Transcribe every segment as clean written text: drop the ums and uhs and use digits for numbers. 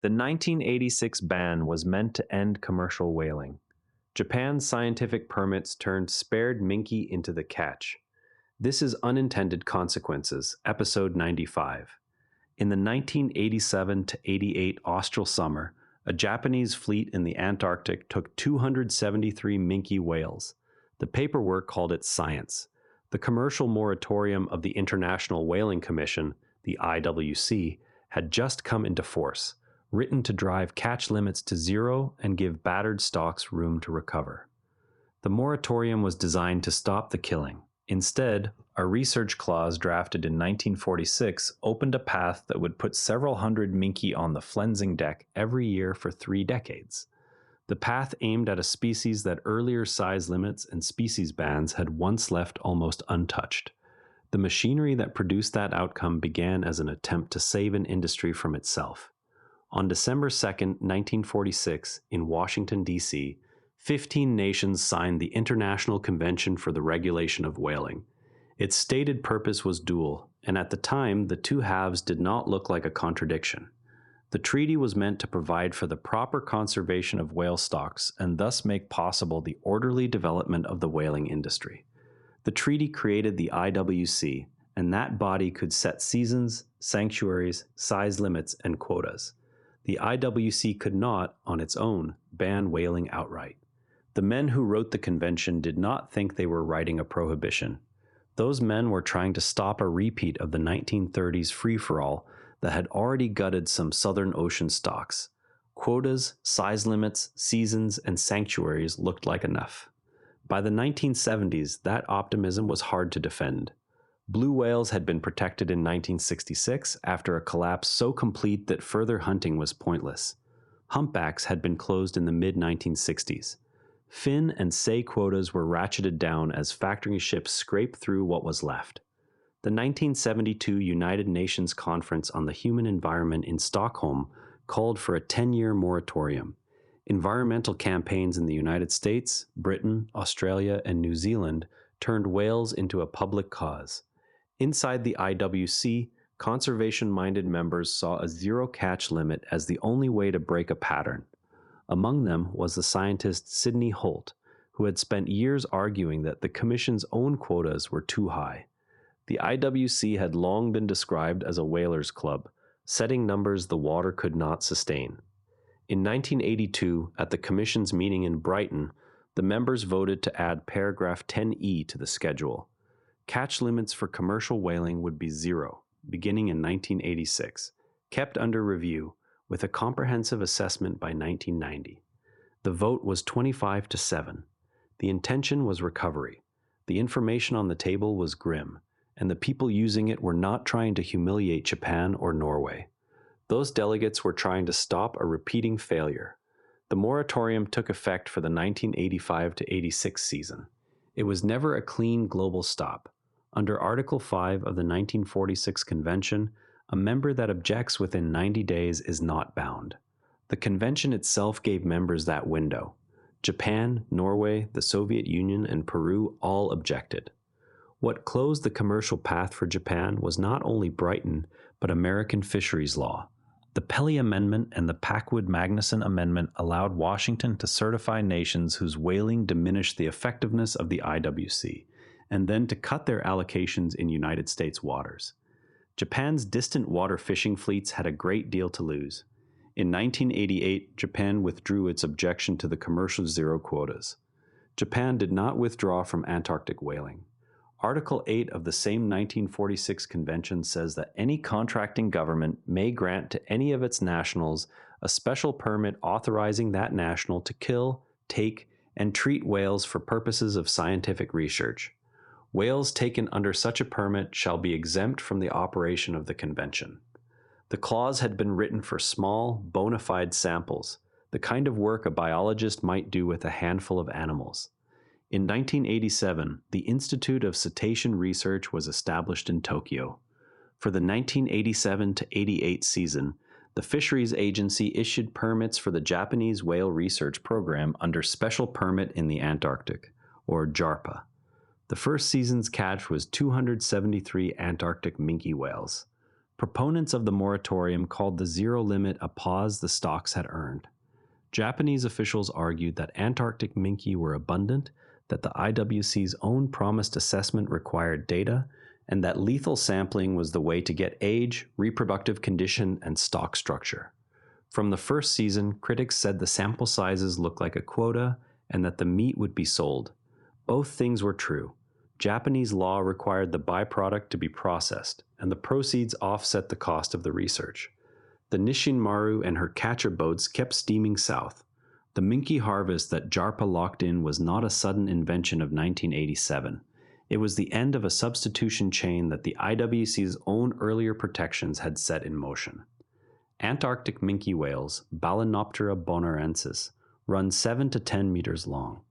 The 1986 ban was meant to end commercial whaling. Japan's scientific permits turned spared minke into the catch. This is Unintended Consequences, Episode 95. In the 1987 to 88 austral summer, a Japanese fleet in the Antarctic took 273 minke whales. The paperwork called it science. The commercial moratorium of the International Whaling Commission, the IWC, had just come into force, written to drive catch limits to zero and give battered stocks room to recover. The moratorium was designed to stop the killing. Instead, a research clause drafted in 1946 opened a path that would put several hundred minke on the flensing deck every year for 3 decades. The path aimed at a species that earlier size limits and species bans had once left almost untouched. The machinery that produced that outcome began as an attempt to save an industry from itself. On December 2, 1946, in Washington, D.C., 15 nations signed the International Convention for the Regulation of Whaling. Its stated purpose was dual, and at the time, the two halves did not look like a contradiction. The treaty was meant to provide for the proper conservation of whale stocks and thus make possible the orderly development of the whaling industry. The treaty created the IWC, and that body could set seasons, sanctuaries, size limits, and quotas. The IWC could not, on its own, ban whaling outright. The men who wrote the convention did not think they were writing a prohibition. Those men were trying to stop a repeat of the 1930s free-for-all that had already gutted some Southern Ocean stocks. Quotas, size limits, seasons, and sanctuaries looked like enough. By the 1970s, that optimism was hard to defend. Blue whales had been protected in 1966 after a collapse so complete that further hunting was pointless. Humpbacks had been closed in the mid-1960s. Fin and sei quotas were ratcheted down as factory ships scraped through what was left. The 1972 United Nations Conference on the Human Environment in Stockholm called for a 10-year moratorium. Environmental campaigns in the United States, Britain, Australia, and New Zealand turned whales into a public cause. Inside the IWC, conservation-minded members saw a zero-catch limit as the only way to break a pattern. Among them was the scientist Sidney Holt, who had spent years arguing that the Commission's own quotas were too high. The IWC had long been described as a whalers' club, setting numbers the water could not sustain. In 1982, at the Commission's meeting in Brighton, the members voted to add paragraph 10E to the schedule. Catch limits for commercial whaling would be zero, beginning in 1986, kept under review, with a comprehensive assessment by 1990. The vote was 25-7. The intention was recovery. The information on the table was grim, and the people using it were not trying to humiliate Japan or Norway. Those delegates were trying to stop a repeating failure. The moratorium took effect for the 1985-86 season. It was never a clean global stop. Under Article 5 of the 1946 Convention, a member that objects within 90 days is not bound. The convention itself gave members that window. Japan, Norway, the Soviet Union, and Peru all objected. What closed the commercial path for Japan was not only Brighton, but American fisheries law. The Pelley Amendment and the Packwood-Magnuson Amendment allowed Washington to certify nations whose whaling diminished the effectiveness of the IWC, and then to cut their allocations in United States waters. Japan's distant water fishing fleets had a great deal to lose. In 1988, Japan withdrew its objection to the commercial zero quotas. Japan did not withdraw from Antarctic whaling. Article 8 of the same 1946 convention says that any contracting government may grant to any of its nationals a special permit authorizing that national to kill, take, and treat whales for purposes of scientific research. Whales taken under such a permit shall be exempt from the operation of the convention. The clause had been written for small, bona fide samples, the kind of work a biologist might do with a handful of animals. In 1987, the Institute of Cetacean Research was established in Tokyo. For the 1987-88 season, the Fisheries Agency issued permits for the Japanese Whale Research Program under Special Permit in the Antarctic, or JARPA. The first season's catch was 273 Antarctic minke whales. Proponents of the moratorium called the zero limit a pause the stocks had earned. Japanese officials argued that Antarctic minke were abundant, that the IWC's own promised assessment required data, and that lethal sampling was the way to get age, reproductive condition, and stock structure. From the first season, critics said the sample sizes looked like a quota and that the meat would be sold. Both things were true. Japanese law required the byproduct to be processed, and the proceeds offset the cost of the research. The Nishin Maru and her catcher boats kept steaming south. The minke harvest that JARPA locked in was not a sudden invention of 1987. It was the end of a substitution chain that the IWC's own earlier protections had set in motion. Antarctic minke whales, Balænoptera bonaerensis, run 7 to 10 meters long.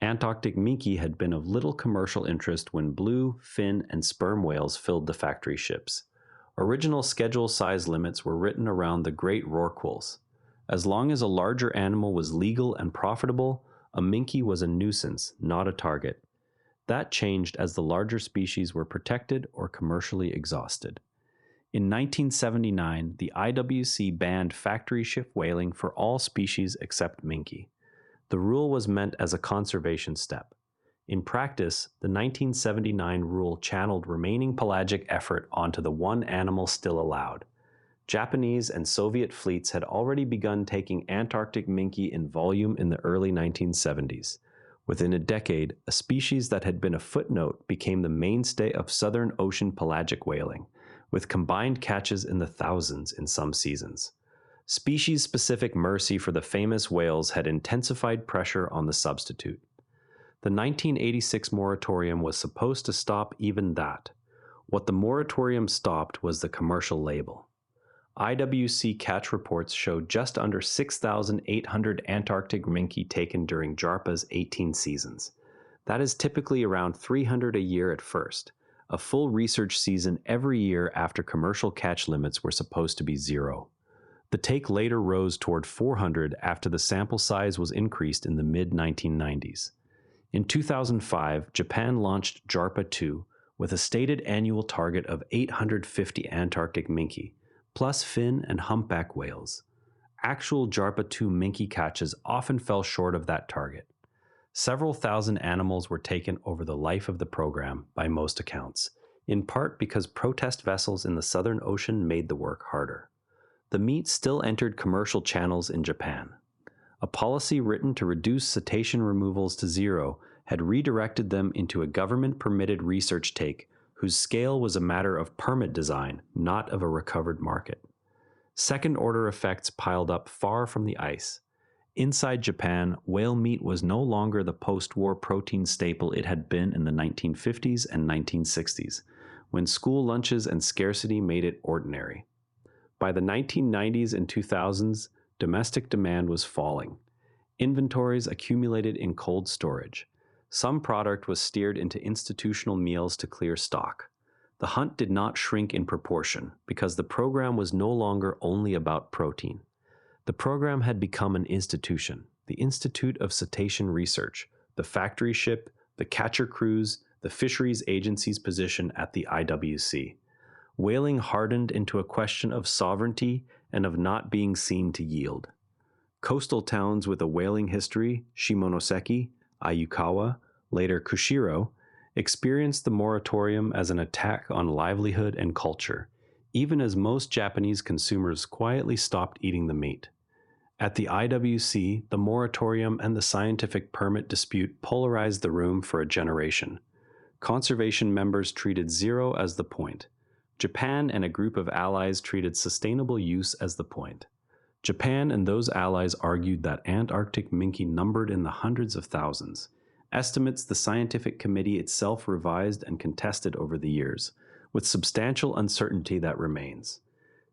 Antarctic minke had been of little commercial interest when blue, fin, and sperm whales filled the factory ships. Original schedule size limits were written around the great rorquals. As long as a larger animal was legal and profitable, a minke was a nuisance, not a target. That changed as the larger species were protected or commercially exhausted. In 1979, the IWC banned factory ship whaling for all species except minke. The rule was meant as a conservation step. In practice, the 1979 rule channeled remaining pelagic effort onto the one animal still allowed. Japanese and Soviet fleets had already begun taking Antarctic minke in volume in the early 1970s. Within a decade, a species that had been a footnote became the mainstay of Southern Ocean pelagic whaling, with combined catches in the thousands in some seasons. Species-specific mercy for the famous whales had intensified pressure on the substitute. The 1986 moratorium was supposed to stop even that. What the moratorium stopped was the commercial label. IWC catch reports showed just under 6,800 Antarctic minke taken during JARPA's 18 seasons. That is typically around 300 a year at first, a full research season every year after commercial catch limits were supposed to be zero. The take later rose toward 400 after the sample size was increased in the mid-1990s. In 2005, Japan launched JARPA 2 with a stated annual target of 850 Antarctic minke, plus fin and humpback whales. Actual JARPA 2 minke catches often fell short of that target. Several thousand animals were taken over the life of the program, by most accounts, in part because protest vessels in the Southern Ocean made the work harder. The meat still entered commercial channels in Japan. A policy written to reduce cetacean removals to zero had redirected them into a government-permitted research take whose scale was a matter of permit design, not of a recovered market. Second-order effects piled up far from the ice. Inside Japan, whale meat was no longer the post-war protein staple it had been in the 1950s and 1960s, when school lunches and scarcity made it ordinary. By the 1990s and 2000s, domestic demand was falling. Inventories accumulated in cold storage. Some product was steered into institutional meals to clear stock. The hunt did not shrink in proportion because the program was no longer only about protein. The program had become an institution, the Institute of Cetacean Research, the factory ship, the catcher crews, the fisheries agency's position at the IWC. Whaling hardened into a question of sovereignty and of not being seen to yield. Coastal towns with a whaling history, Shimonoseki, Ayukawa, later Kushiro, experienced the moratorium as an attack on livelihood and culture, even as most Japanese consumers quietly stopped eating the meat. At the IWC, the moratorium and the scientific permit dispute polarized the room for a generation. Conservation members treated zero as the point. Japan and a group of allies treated sustainable use as the point. Japan and those allies argued that Antarctic minke numbered in the hundreds of thousands, estimates the scientific committee itself revised and contested over the years, with substantial uncertainty that remains.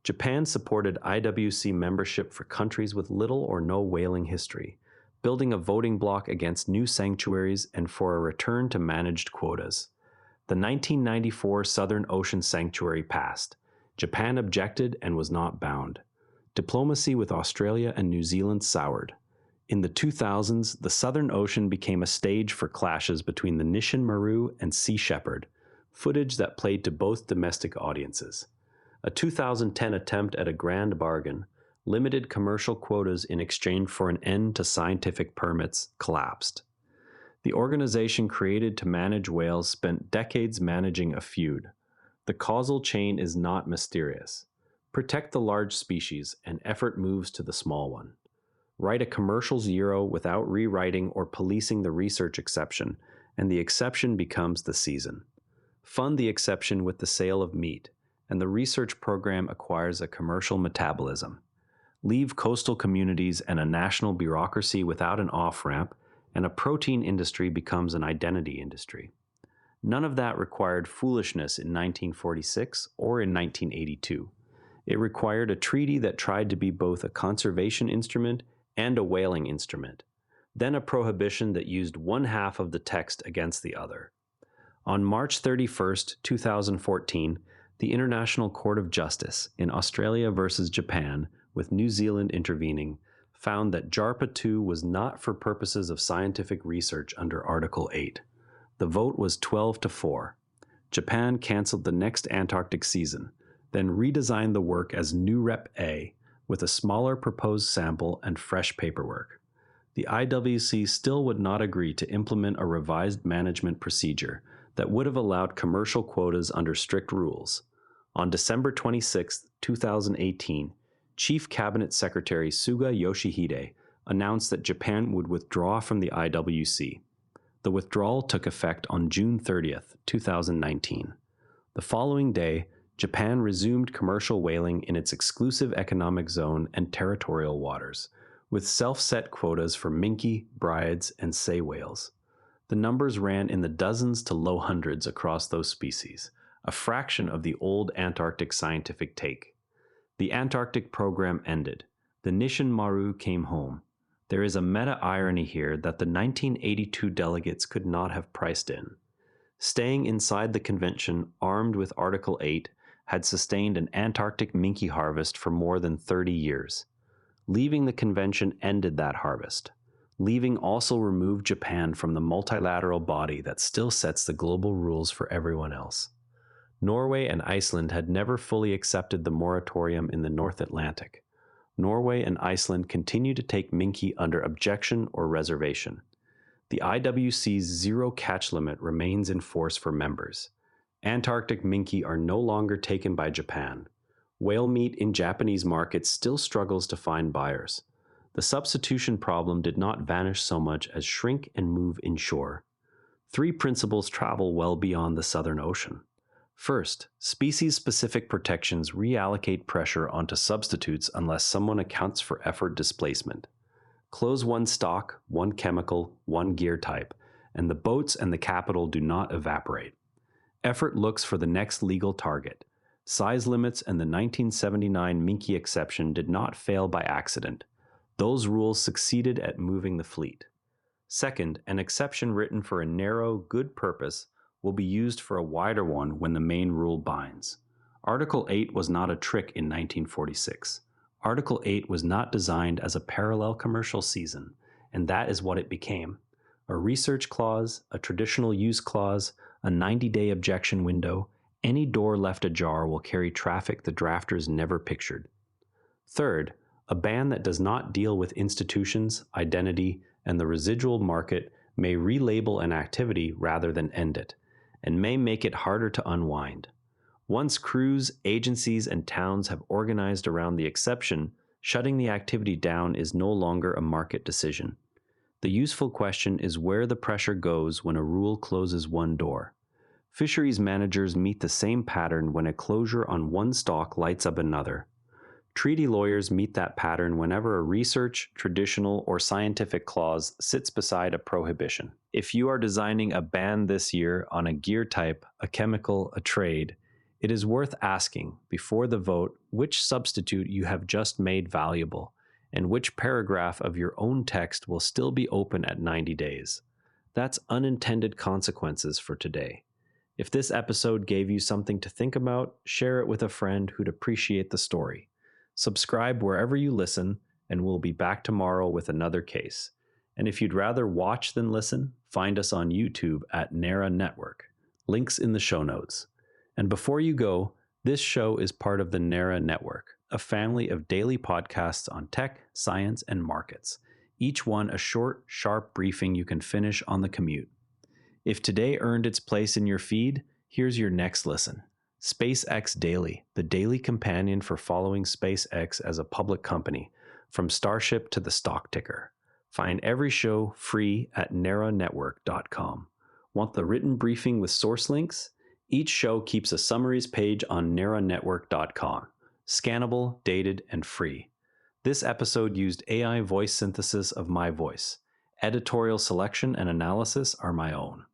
Japan supported IWC membership for countries with little or no whaling history, building a voting bloc against new sanctuaries and for a return to managed quotas. The 1994 Southern Ocean Sanctuary passed. Japan objected and was not bound. Diplomacy with Australia and New Zealand soured. In the 2000s, the Southern Ocean became a stage for clashes between the Nishin Maru and Sea Shepherd, footage that played to both domestic audiences. A 2010 attempt at a grand bargain, limited commercial quotas in exchange for an end to scientific permits, collapsed. The organization created to manage whales spent decades managing a feud. The causal chain is not mysterious. Protect the large species, and effort moves to the small one. Write a commercials euro without rewriting or policing the research exception, and the exception becomes the season. Fund the exception with the sale of meat, and the research program acquires a commercial metabolism. Leave coastal communities and a national bureaucracy without an off-ramp, and a protein industry becomes an identity industry. None of that required foolishness in 1946 or in 1982. It required a treaty that tried to be both a conservation instrument and a whaling instrument, then a prohibition that used one half of the text against the other. On March 31, 2014, the International Court of Justice in Australia versus Japan, with New Zealand intervening, found that JARPA 2 was not for purposes of scientific research under Article 8. The vote was 12-4. Japan canceled the next Antarctic season, then redesigned the work as New Rep A, with a smaller proposed sample and fresh paperwork. The IWC still would not agree to implement a revised management procedure that would have allowed commercial quotas under strict rules. On December 26, 2018, Chief Cabinet Secretary Suga Yoshihide announced that Japan would withdraw from the IWC. The withdrawal took effect on June 30, 2019. The following day, Japan resumed commercial whaling in its exclusive economic zone and territorial waters, with self-set quotas for minke, brides, and sei whales. The numbers ran in the dozens to low hundreds across those species, a fraction of the old Antarctic scientific take. The Antarctic program ended. The Nishin Maru came home. There is a meta-irony here that the 1982 delegates could not have priced in. Staying inside the convention, armed with Article 8, had sustained an Antarctic minke harvest for more than 30 years. Leaving the convention ended that harvest. Leaving also removed Japan from the multilateral body that still sets the global rules for everyone else. Norway and Iceland had never fully accepted the moratorium in the North Atlantic. Norway and Iceland continue to take minke under objection or reservation. The IWC's zero catch limit remains in force for members. Antarctic minke are no longer taken by Japan. Whale meat in Japanese markets still struggles to find buyers. The substitution problem did not vanish so much as shrink and move inshore. Three principles travel well beyond the Southern Ocean. First, species-specific protections reallocate pressure onto substitutes unless someone accounts for effort displacement. Close one stock, one chemical, one gear type, and the boats and the capital do not evaporate. Effort looks for the next legal target. Size limits and the 1979 minke exception did not fail by accident. Those rules succeeded at moving the fleet. Second, an exception written for a narrow, good purpose will be used for a wider one when the main rule binds. Article 8 was not a trick in 1946. Article 8 was not designed as a parallel commercial season, and that is what it became. A research clause, a traditional use clause, a 90-day objection window, any door left ajar will carry traffic the drafters never pictured. Third, a ban that does not deal with institutions, identity, and the residual market may relabel an activity rather than end it, and may make it harder to unwind. Once crews, agencies, and towns have organized around the exception, shutting the activity down is no longer a market decision. The useful question is where the pressure goes when a rule closes one door. Fisheries managers meet the same pattern when a closure on one stock lights up another. Treaty lawyers meet that pattern whenever a research, traditional, or scientific clause sits beside a prohibition. If you are designing a ban this year on a gear type, a chemical, a trade, it is worth asking, before the vote, which substitute you have just made valuable, and which paragraph of your own text will still be open at 90 days. That's unintended consequences for today. If this episode gave you something to think about, share it with a friend who'd appreciate the story. Subscribe wherever you listen, and we'll be back tomorrow with another case. And if you'd rather watch than listen, find us on YouTube at NARA Network. Links in the show notes. And before you go, This show is part of the NARA Network, a family of daily podcasts on tech, science, and markets. Each one a short, sharp briefing you can finish on the commute. If today earned its place in your feed, here's your next listen. SpaceX Daily, the daily companion for following SpaceX as a public company, from Starship to the stock ticker. Find every show free at naranetwork.com. Want the written briefing with source links? Each show keeps a summaries page on naranetwork.com. Scannable, dated, and free. This episode used AI voice synthesis of my voice. Editorial selection and analysis are my own.